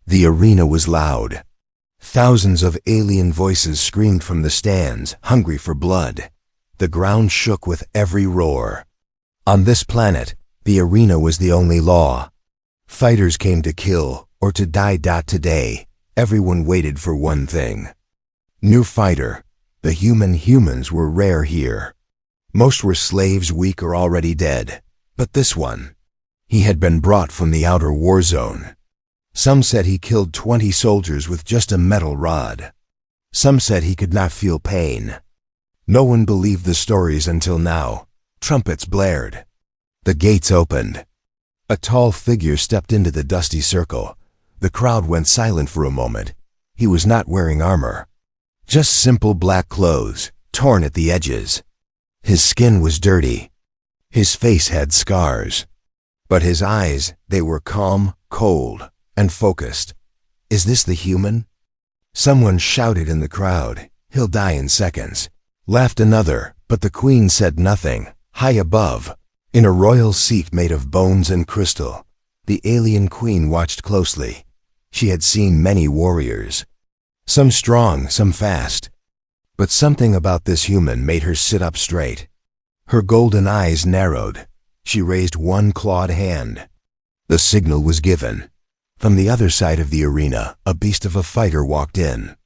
The arena was loud. Thousands of alien voices screamed from the stands, hungry for blood. The ground shook with every roar. On this planet, the arena was the only law. Fighters came to kill or to die. Today, everyone waited for one thing. New fighter. The humans were rare here. Most were slaves, weak or already dead. But this one, he had been brought from the outer war zone. Some said he killed 20 soldiers with just a metal rod. Some said he could not feel pain. No one believed the stories until now. Trumpets blared. The gates opened. A tall figure stepped into the dusty circle. The crowd went silent for a moment. He was not wearing armor. Just simple black clothes, torn at the edges. His skin was dirty. His face had scars. But his eyes, they were calm, cold, and focused. Is this the human? Someone shouted in the crowd, "He'll die in seconds." Laughed another, but the queen said nothing. High above, in a royal seat made of bones and crystal, the alien queen watched closely. She had seen many warriors. Some strong, some fast. But something about this human made her sit up straight. Her golden eyes narrowed. She raised one clawed hand. The signal was given. From the other side of the arena, a beast of a fighter walked in.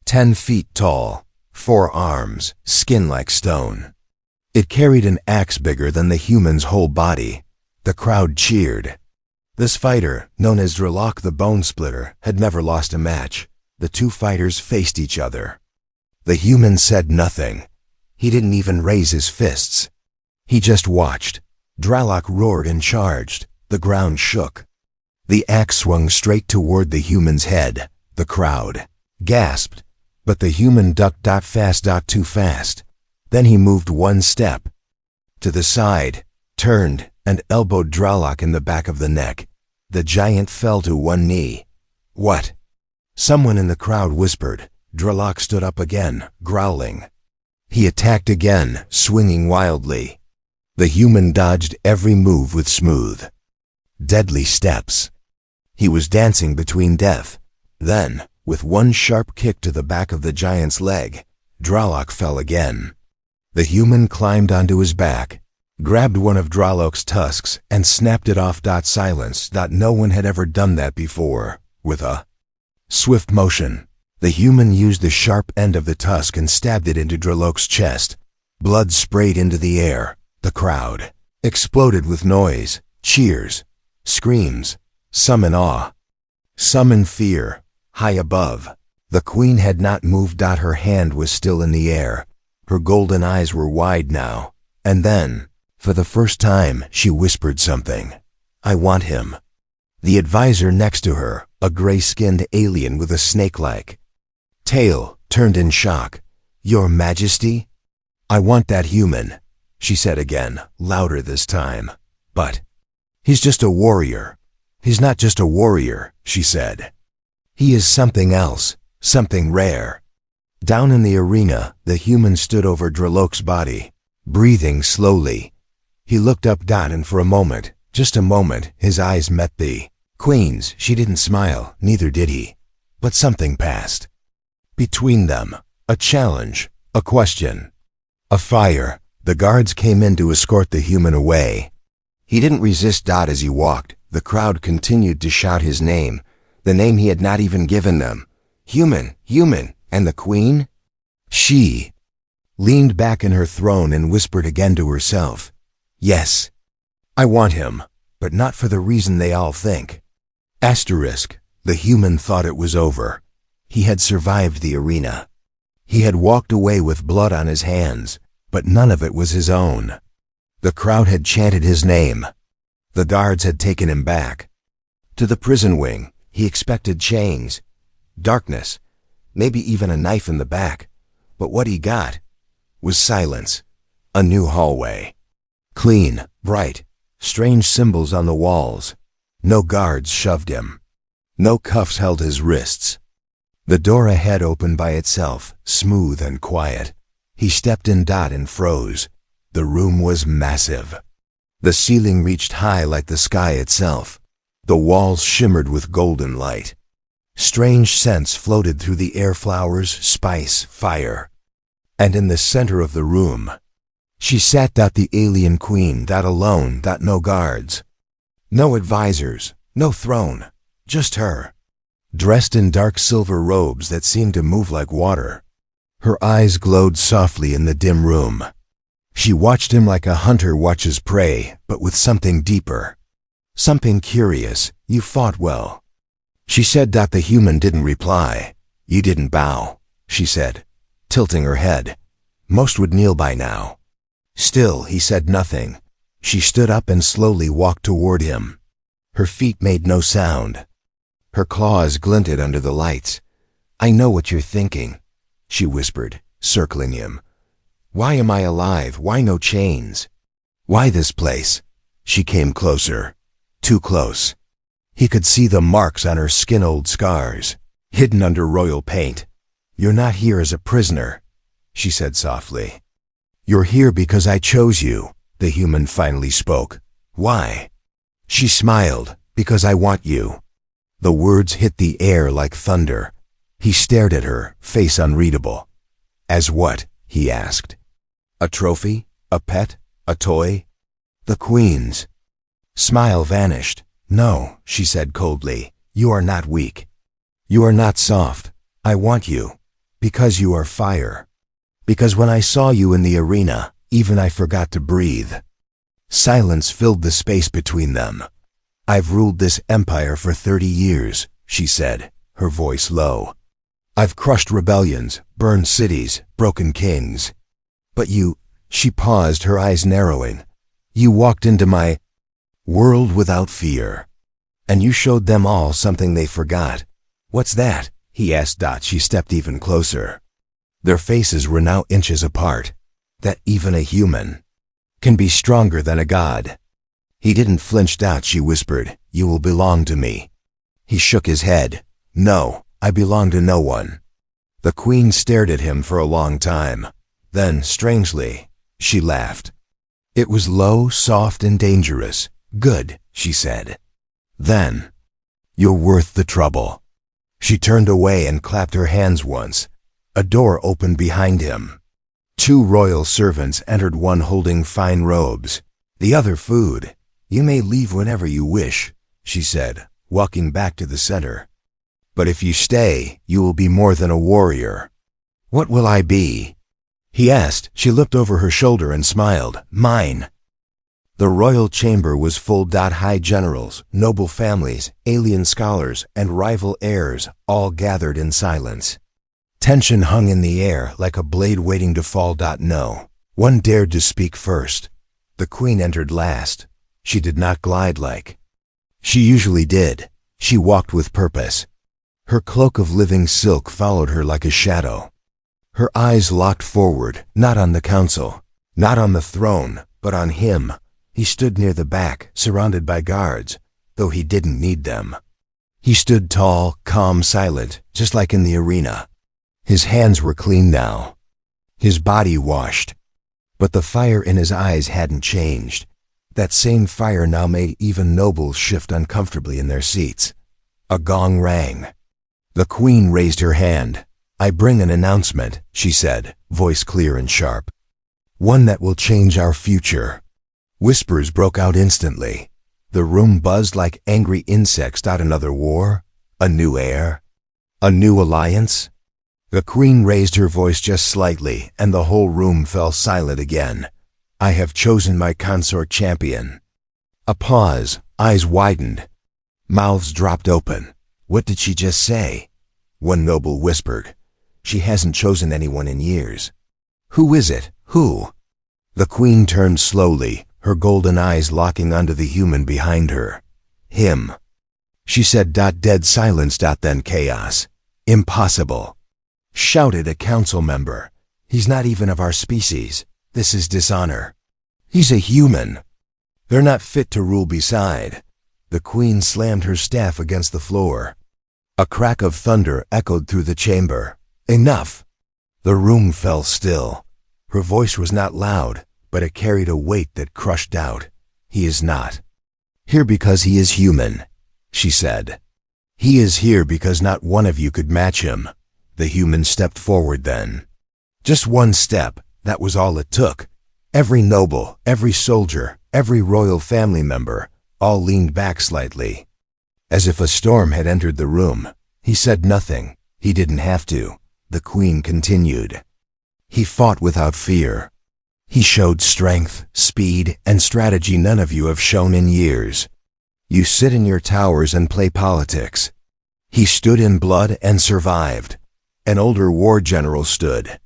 10 feet tall, 4 arms, skin like stone. It carried an axe bigger than the human's whole body. The crowd cheered. This fighter, known as Dralok the Bone Splitter, had never lost a match. The two fighters faced each other. The human said nothing. He didn't even raise his fists. He just watched. Dralok roared and charged. The ground shook. The axe swung straight toward the human's head. The crowd gasped, but the human ducked too fast. Then he moved one step to the side, turned, and elbowed Dralok in the back of the neck. The giant fell to one knee. What? Someone in the crowd whispered. Dralok stood up again, growling. He attacked again, swinging wildly. The human dodged every move with smooth, deadly steps. He was dancing between death. Then, with one sharp kick to the back of the giant's leg, Dralok fell again. The human climbed onto his back, grabbed one of Dralok's tusks, and snapped it off. Silence. No one had ever done that before. With a swift motion, the human used the sharp end of the tusk and stabbed it into Dralok's chest. Blood sprayed into the air. The crowd exploded with noise, cheers, screams, some in awe, some in fear. High above, the queen had not moved. Her hand was still in the air. Her golden eyes were wide now. And then, for the first time, she whispered something. "I want him." The advisor next to her, a gray-skinned alien with a snake-like tail, turned in shock. "Your Majesty?" "I want that human," she said again, louder this time. "But he's just a warrior." "He's not just a warrior," she said. "He is something else, something rare." Down in the arena, the human stood over Dralok's body, breathing slowly. He looked up. And for a moment, just a moment, his eyes met the queen's. She didn't smile, neither did he. But something passed between them. A challenge, a question, a fire. The guards came in to escort the human away. He didn't resist. As he walked, the crowd continued to shout his name, the name he had not even given them. "Human, human." And the queen? She leaned back in her throne and whispered again to herself, "Yes, I want him, but not for the reason they all think." Asterisk, the human thought it was over. He had survived the arena. He had walked away with blood on his hands, but none of it was his own. The crowd had chanted his name. The guards had taken him back to the prison wing. He expected chains, darkness, maybe even a knife in the back. But what he got was silence. A new hallway. Clean, bright, strange symbols on the walls. No guards shoved him. No cuffs held his wrists. The door ahead opened by itself, smooth and quiet. He stepped in. And froze. The room was massive. The ceiling reached high like the sky itself. The walls shimmered with golden light. Strange scents floated through the air, flowers, spice, fire. And in the center of the room, she sat, the alien queen, alone, no guards. No advisors, no throne, just her. Dressed in dark silver robes that seemed to move like water. Her eyes glowed softly in the dim room. She watched him like a hunter watches prey, but with something deeper. Something curious. You fought well, she said. The human didn't reply. You didn't bow, she said, tilting her head. Most would kneel by now. Still, he said nothing. She stood up and slowly walked toward him. Her feet made no sound. Her claws glinted under the lights. I know what you're thinking, she whispered, circling him. Why am I alive? Why no chains? Why this place? She came closer. Too close. He could see the marks on her skin, old scars, hidden under royal paint. You're not here as a prisoner, she said softly. You're here because I chose you, the human finally spoke. Why? She smiled. Because I want you. The words hit the air like thunder. He stared at her, face unreadable. As what? He asked. A trophy? A pet? A toy? The queen's smile vanished. No, she said coldly. You are not weak. You are not soft. I want you. Because you are fire. Because when I saw you in the arena, even I forgot to breathe. Silence filled the space between them. I've ruled this empire for 30 years, she said, her voice low. I've crushed rebellions, burned cities, broken kings. But you, she paused, her eyes narrowing. You walked into my world without fear. And you showed them all something they forgot. What's that? He asked. She stepped even closer. Their faces were now inches apart. That even a human can be stronger than a god. He didn't flinch. She whispered, you will belong to me. He shook his head. No, I belong to no one. The queen stared at him for a long time. Then, strangely, she laughed. It was low, soft, and dangerous. Good, she said. Then, you're worth the trouble. She turned away and clapped her hands once. A door opened behind him. 2 royal servants entered, one holding fine robes, the other food. You may leave whenever you wish, she said, walking back to the center. But if you stay, you will be more than a warrior. What will I be? He asked. She looked over her shoulder and smiled. Mine. The royal chamber was full. High generals, noble families, alien scholars, and rival heirs all gathered in silence. Tension hung in the air like a blade waiting to fall. No one dared to speak first. The queen entered last. She did not glide like she usually did. She walked with purpose. Her cloak of living silk followed her like a shadow. Her eyes locked forward, not on the council, not on the throne, but on him. He stood near the back, surrounded by guards, though he didn't need them. He stood tall, calm, silent, just like in the arena. His hands were clean now, his body washed, but the fire in his eyes hadn't changed. That same fire now made even nobles shift uncomfortably in their seats. A gong rang. The queen raised her hand. I bring an announcement, she said, voice clear and sharp. One that will change our future. Whispers broke out instantly. The room buzzed like angry insects. Another war? A new heir? A new alliance? The queen raised her voice just slightly, and the whole room fell silent again. I have chosen my consort champion. A pause, eyes widened. Mouths dropped open. What did she just say? One noble whispered. She hasn't chosen anyone in years. Who is it? Who? The queen turned slowly, her golden eyes locking onto the human behind her. Him. She said. Dead silence. Then chaos. Impossible. Shouted a council member. He's not even of our species. This is dishonor. He's a human. They're not fit to rule beside. The queen slammed her staff against the floor. A crack of thunder echoed through the chamber. Enough! The room fell still. Her voice was not loud, but it carried a weight that crushed doubt. He is not here because he is human, she said. He is here because not one of you could match him. The human stepped forward then. Just one step, that was all it took. Every noble, every soldier, every royal family member, all leaned back slightly. As if a storm had entered the room. He said nothing. He didn't have to. The queen continued. He fought without fear. He showed strength, speed, and strategy none of you have shown in years. You sit in your towers and play politics. He stood in blood and survived. An older war general stood.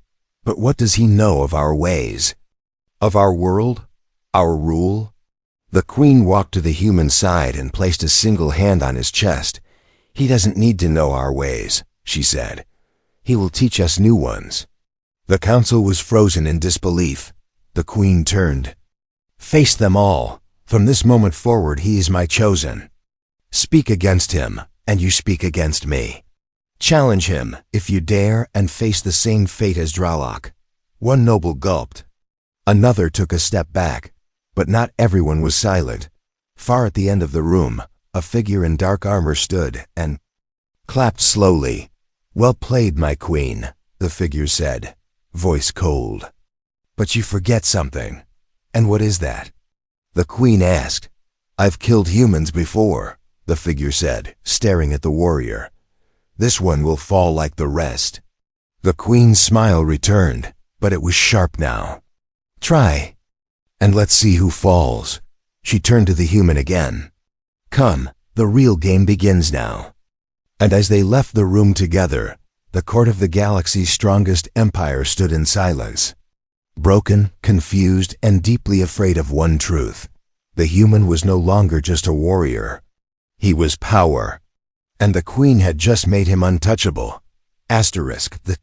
But what does he know of our ways? Of our world? Our rule? The queen walked to the human side and placed a single hand on his chest. He doesn't need to know our ways, she said. He will teach us new ones. The council was frozen in disbelief. The queen turned. Face them all. From this moment forward he is my chosen. Speak against him, and you speak against me. Challenge him, if you dare, and face the same fate as Dralok. One noble gulped. Another took a step back. But not everyone was silent. Far at the end of the room, a figure in dark armor stood and clapped slowly. Well played, my queen, the figure said, voice cold. But you forget something. And what is that? The queen asked. I've killed humans before, the figure said, staring at the warrior. This one will fall like the rest. The queen's smile returned, but it was sharp now. Try. And let's see who falls. She turned to the human again. Come, the real game begins now. And as they left the room together, the court of the galaxy's strongest empire stood in silence. Broken, confused, and deeply afraid of one truth. The human was no longer just a warrior. He was power. And the queen had just made him untouchable. The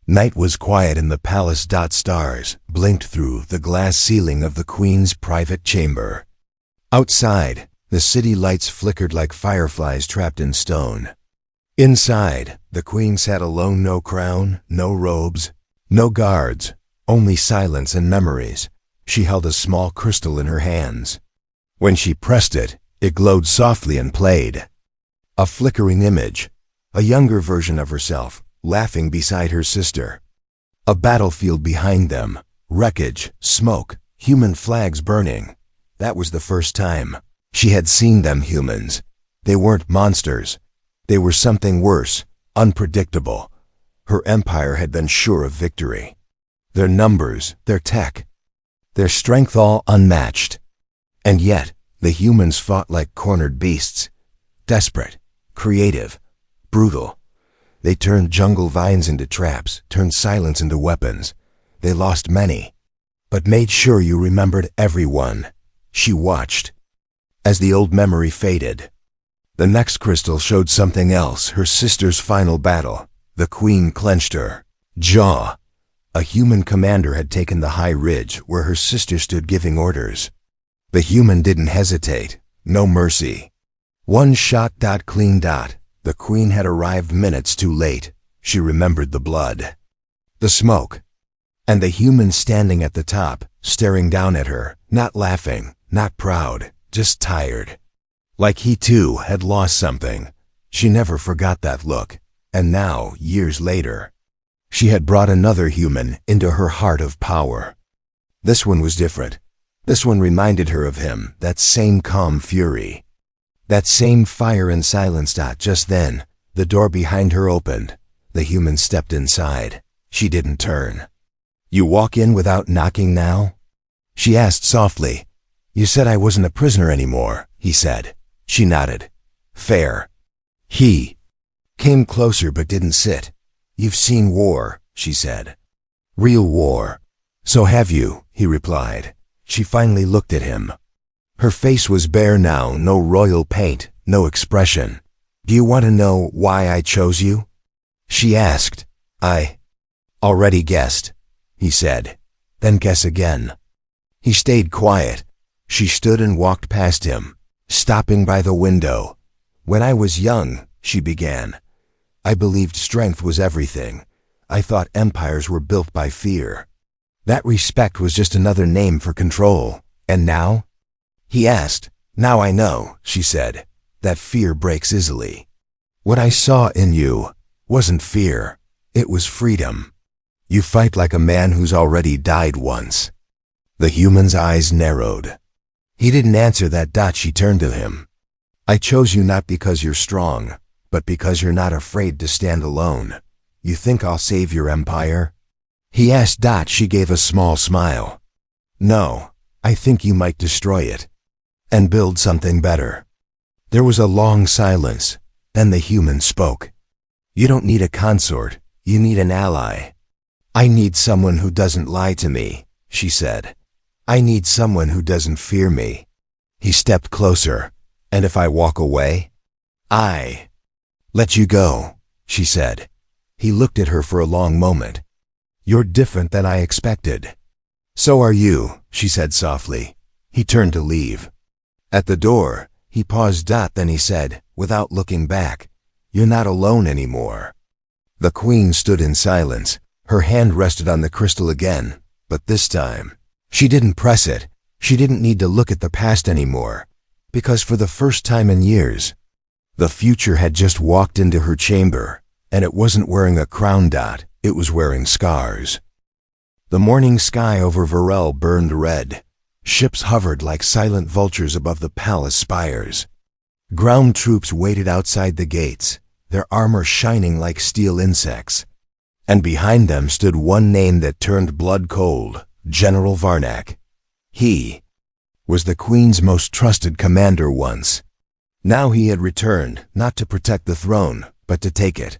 night was quiet in the palace. Stars blinked through the glass ceiling of the queen's private chamber. Outside, the city lights flickered like fireflies trapped in stone. Inside, the queen sat alone, no crown, no robes, no guards, only silence and memories. She held a small crystal in her hands. When she pressed it, it glowed softly and played. A flickering image, a younger version of herself, laughing beside her sister. A battlefield behind them, wreckage, smoke, human flags burning. That was the first time she had seen them humans. They weren't monsters. They were something worse, unpredictable. Her empire had been sure of victory. Their numbers, their tech, their strength all unmatched. And yet, the humans fought like cornered beasts. Desperate, creative, brutal. They turned jungle vines into traps, turned silence into weapons. They lost many, but made sure you remembered everyone. She watched. As the old memory faded, the next crystal showed something else, her sister's final battle. The queen clenched her jaw. A human commander had taken the high ridge where her sister stood giving orders. The human didn't hesitate, no mercy. One shot. Clean. The queen had arrived minutes too late. She remembered the blood, the smoke, and the human standing at the top, staring down at her, not laughing, not proud, just tired. Like he too had lost something. She never forgot that look. And now, years later, she had brought another human into her heart of power. This one was different. This one reminded her of him, that same calm fury. That same fire and silence. Just then, the door behind her opened. The human stepped inside. She didn't turn. You walk in without knocking now? She asked softly. You said I wasn't a prisoner anymore, he said. She nodded. Fair. He came closer but didn't sit. You've seen war, she said. Real war. So have you, he replied. She finally looked at him. Her face was bare now, no royal paint, no expression. Do you want to know why I chose you? She asked. I already guessed, he said. Then guess again. He stayed quiet. She stood and walked past him, stopping by the window. When I was young, she began, I believed strength was everything. I thought empires were built by fear. That respect was just another name for control. And now? He asked. Now I know, she said, that fear breaks easily. What I saw in you wasn't fear, it was freedom. You fight like a man who's already died once. The human's eyes narrowed. He didn't answer that. She turned to him. I chose you not because you're strong, but because you're not afraid to stand alone. You think I'll save your empire? He asked. She gave a small smile. No, I think you might destroy it and build something better. There was a long silence. Then the human spoke. You don't need a consort, you need an ally. I need someone who doesn't lie to me, she said. I need someone who doesn't fear me. He stepped closer. And if I walk away? I let you go, she said. He looked at her for a long moment. You're different than I expected. So are you, she said softly. He turned to leave. At the door, he paused. Then he said, without looking back, you're not alone anymore. The queen stood in silence. Her hand rested on the crystal again, but this time, she didn't press it. She didn't need to look at the past anymore, because for the first time in years, the future had just walked into her chamber, and it wasn't wearing a crown. It was wearing scars. The morning sky over Varel burned red. Ships hovered like silent vultures above the palace spires. Ground troops waited outside the gates, their armor shining like steel insects. And behind them stood one name that turned blood cold, General Varnak. He was the queen's most trusted commander once. Now he had returned, not to protect the throne, but to take it.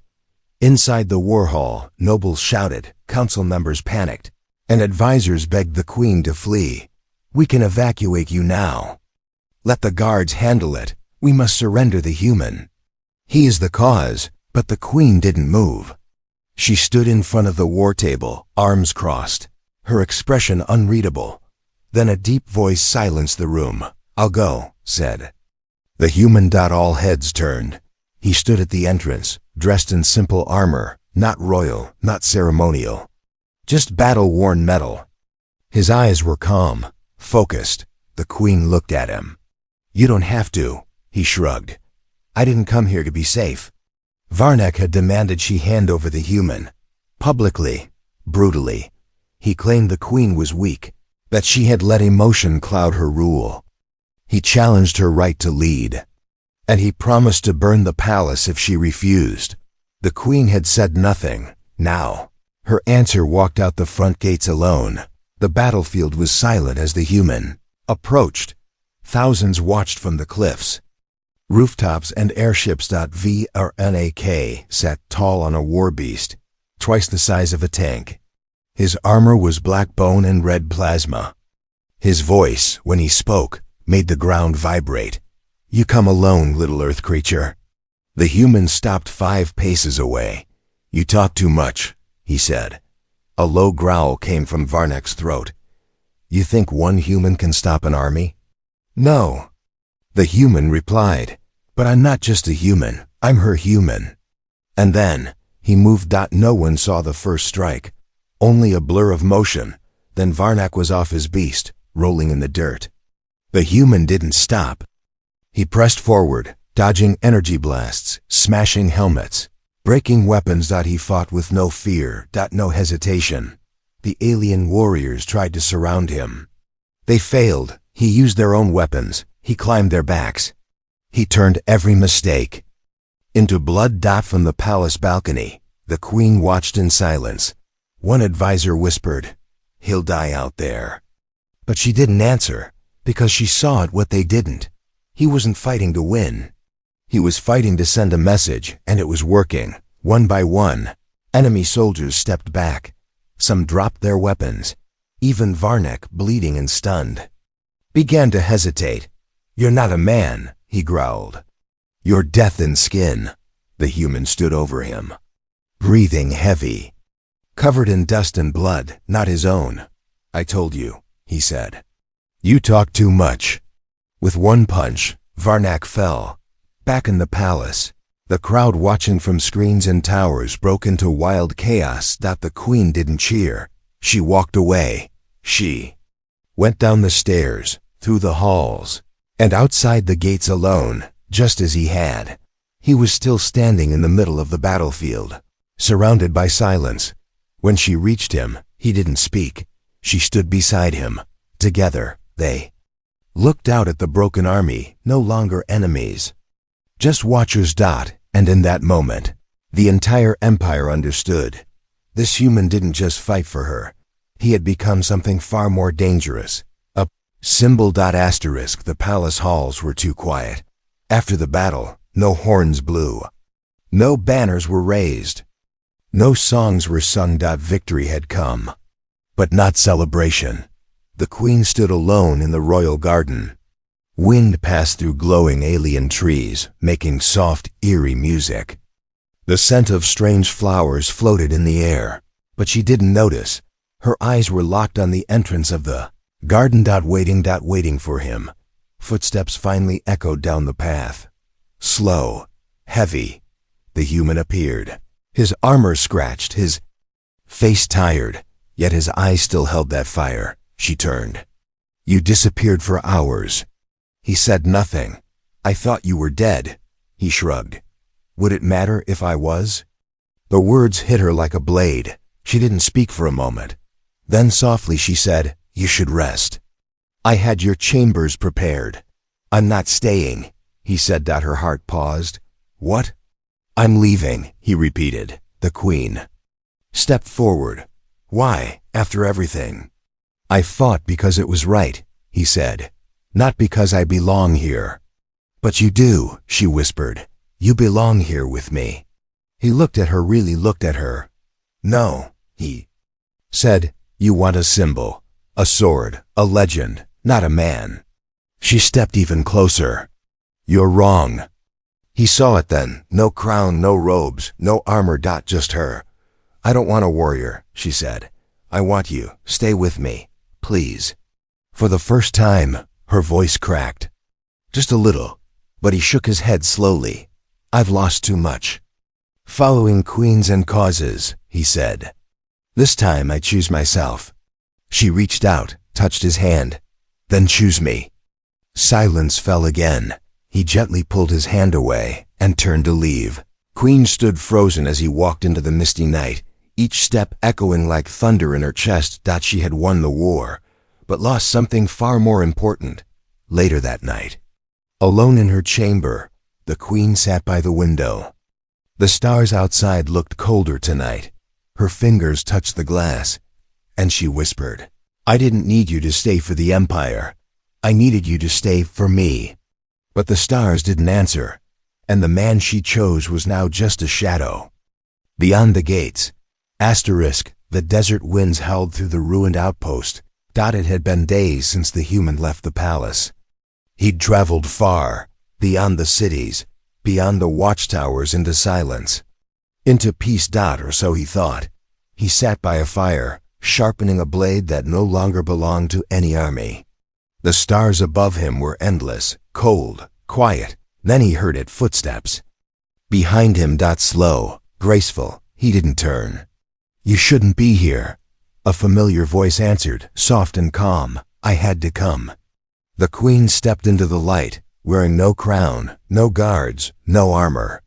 Inside the war hall, nobles shouted, council members panicked, and advisors begged the queen to flee. We can evacuate you now. Let the guards handle it. We must surrender the human. He is the cause, but the queen didn't move. She stood in front of the war table, arms crossed, her expression unreadable. Then a deep voice silenced the room. I'll go, said. The human. All heads turned. He stood at the entrance, dressed in simple armor, not royal, not ceremonial. Just battle-worn metal. His eyes were calm, focused. The queen looked at him. You don't have to, he shrugged. I didn't come here to be safe. Varnak had demanded she hand over the human. Publicly, brutally. He claimed the queen was weak, that she had let emotion cloud her rule. He challenged her right to lead. And he promised to burn the palace if she refused. The queen had said nothing. Now, her answer walked out the front gates alone. The battlefield was silent as the human approached. Thousands watched from the cliffs. Rooftops and airships. Varnak sat tall on a war beast, twice the size of a tank. His armor was black bone and red plasma. His voice, when he spoke, made the ground vibrate. You come alone, little earth creature. The human stopped 5 paces away. You talk too much, he said. A low growl came from Varnak's throat. You think one human can stop an army? No. The human replied, but I'm not just a human, I'm her human. And then, he moved. No one saw the first strike. Only a blur of motion. Then Varnak was off his beast, rolling in the dirt. The human didn't stop. He pressed forward, dodging energy blasts, smashing helmets, breaking weapons. He fought with no fear, no hesitation. The alien warriors tried to surround him. They failed. He used their own weapons. He climbed their backs. He turned every mistake into blood. From the palace balcony, the queen watched in silence. One advisor whispered, he'll die out there. But she didn't answer, because she saw it what they didn't. He wasn't fighting to win. He was fighting to send a message, and it was working. One by one, enemy soldiers stepped back. Some dropped their weapons. Even Varnak, bleeding and stunned, began to hesitate. You're not a man, he growled. You're death in skin. The human stood over him, breathing heavy, covered in dust and blood, not his own. I told you, he said. You talk too much. With one punch, Varnak fell. Back in the palace, the crowd watching from screens and towers broke into wild chaos. The queen didn't cheer. She walked away. She went down the stairs, through the halls, and outside the gates alone, just as he had. He was still standing in the middle of the battlefield, surrounded by silence. When she reached him, he didn't speak. She stood beside him. Together, they looked out at the broken army, no longer enemies, just watchers. And in that moment, the entire empire understood. This human didn't just fight for her. He had become something far more dangerous. A symbol. The palace halls were too quiet. After the battle, no horns blew. No banners were raised. No songs were sung. Victory had come, but not celebration. The queen stood alone in the royal garden. Wind passed through glowing alien trees, making soft, eerie music. The scent of strange flowers floated in the air, but she didn't notice. Her eyes were locked on the entrance of the garden. Waiting for him. Footsteps finally echoed down the path. Slow, heavy, the human appeared. His armor scratched, his face tired, yet his eyes still held that fire. She turned. You disappeared for hours. He said nothing. I thought you were dead. He shrugged. Would it matter if I was? The words hit her like a blade. She didn't speak for a moment. Then softly she said, You should rest. I had your chambers prepared. I'm not staying, he said. Her heart paused. What? I'm leaving, he repeated. The queen stepped forward. Why, after everything? I fought because it was right, he said. Not because I belong here. But you do, she whispered. You belong here with me. He looked at her, really looked at her. No, he said. You want a symbol, a sword, a legend, not a man. She stepped even closer. You're wrong. He saw it then. No crown, no robes, no armor. Just her. I don't want a warrior, she said. I want you. Stay with me, please. For the first time, her voice cracked. Just a little, but he shook his head slowly. I've lost too much. Following queens and causes, he said. This time I choose myself. She reached out, touched his hand. Then choose me. Silence fell again. He gently pulled his hand away and turned to leave. Queen stood frozen as he walked into the misty night, each step echoing like thunder in her chest. She had won the war, but lost something far more important. Later that night, alone in her chamber, the queen sat by the window. The stars outside looked colder tonight. Her fingers touched the glass, and she whispered, I didn't need you to stay for the empire. I needed you to stay for me. But the stars didn't answer, and the man she chose was now just a shadow. Beyond the gates, the desert winds howled through the ruined outpost. It had been days since the human left the palace. He'd traveled far, beyond the cities, beyond the watchtowers, into silence. Into peace. Or so he thought. He sat by a fire, sharpening a blade that no longer belonged to any army. The stars above him were endless, cold, quiet. Then he heard it, footsteps. Behind him. Slow, graceful. He didn't turn. You shouldn't be here. A familiar voice answered, soft and calm. I had to come. The queen stepped into the light, wearing no crown, no guards, no armor.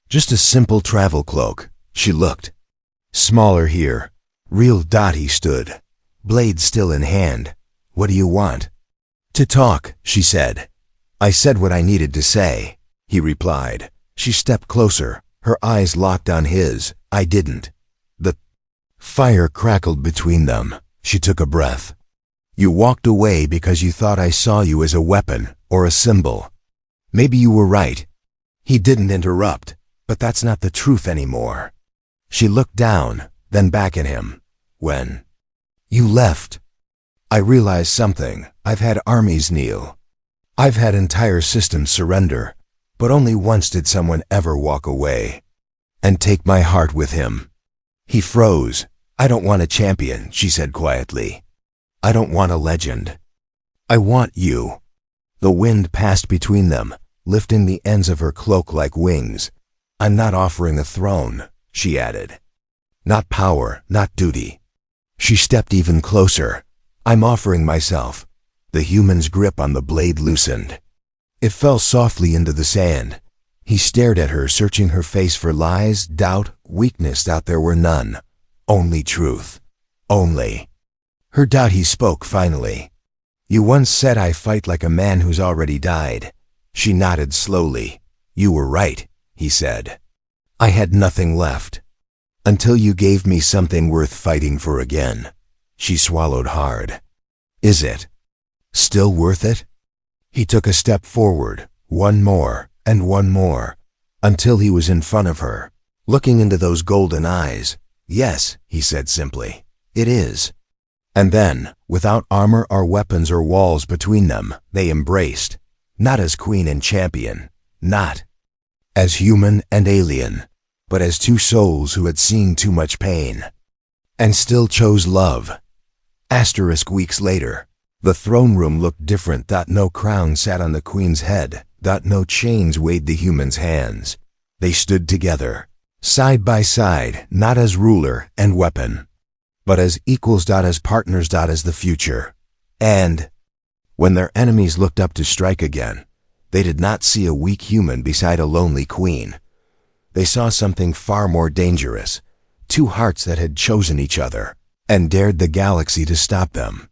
Just a simple travel cloak. She looked smaller here. Real. He stood, blade still in hand. What do you want? To talk, she said. I said what I needed to say, he replied. She stepped closer, her eyes locked on his. I didn't. The fire crackled between them. She took a breath. You walked away because you thought I saw you as a weapon or a symbol. Maybe you were right. He didn't interrupt, but that's not the truth anymore. She looked down, then back at him. When you left, I realized something. I've had armies kneel. I've had entire systems surrender, but only once did someone ever walk away and take my heart with him. He froze. I don't want a champion, she said quietly. I don't want a legend. I want you. The wind passed between them, lifting the ends of her cloak like wings. I'm not offering a throne, she added. Not power, not duty. She stepped even closer. I'm offering myself. The human's grip on the blade loosened. It fell softly into the sand. He stared at her, searching her face for lies, doubt, weakness. Doubt there were none. Only truth. Only. Her doubt. He spoke finally. You once said I fight like a man who's already died. She nodded slowly. You were right, he said. I had nothing left. Until you gave me something worth fighting for again. She swallowed hard. Is it still worth it? He took a step forward, one more, and one more, until he was in front of her, looking into those golden eyes. Yes, he said simply, it is. And then, without armor or weapons or walls between them, they embraced, not as queen and champion, not as human and alien, but as two souls who had seen too much pain, and still chose love. Weeks later, the throne room looked different. No crown sat on the queen's head. No chains weighed the humans' hands. They stood together, side by side, not as ruler and weapon, but as equals. As partners. As the future. And when their enemies looked up to strike again, they did not see a weak human beside a lonely queen. They saw something far more dangerous, two hearts that had chosen each other and dared the galaxy to stop them.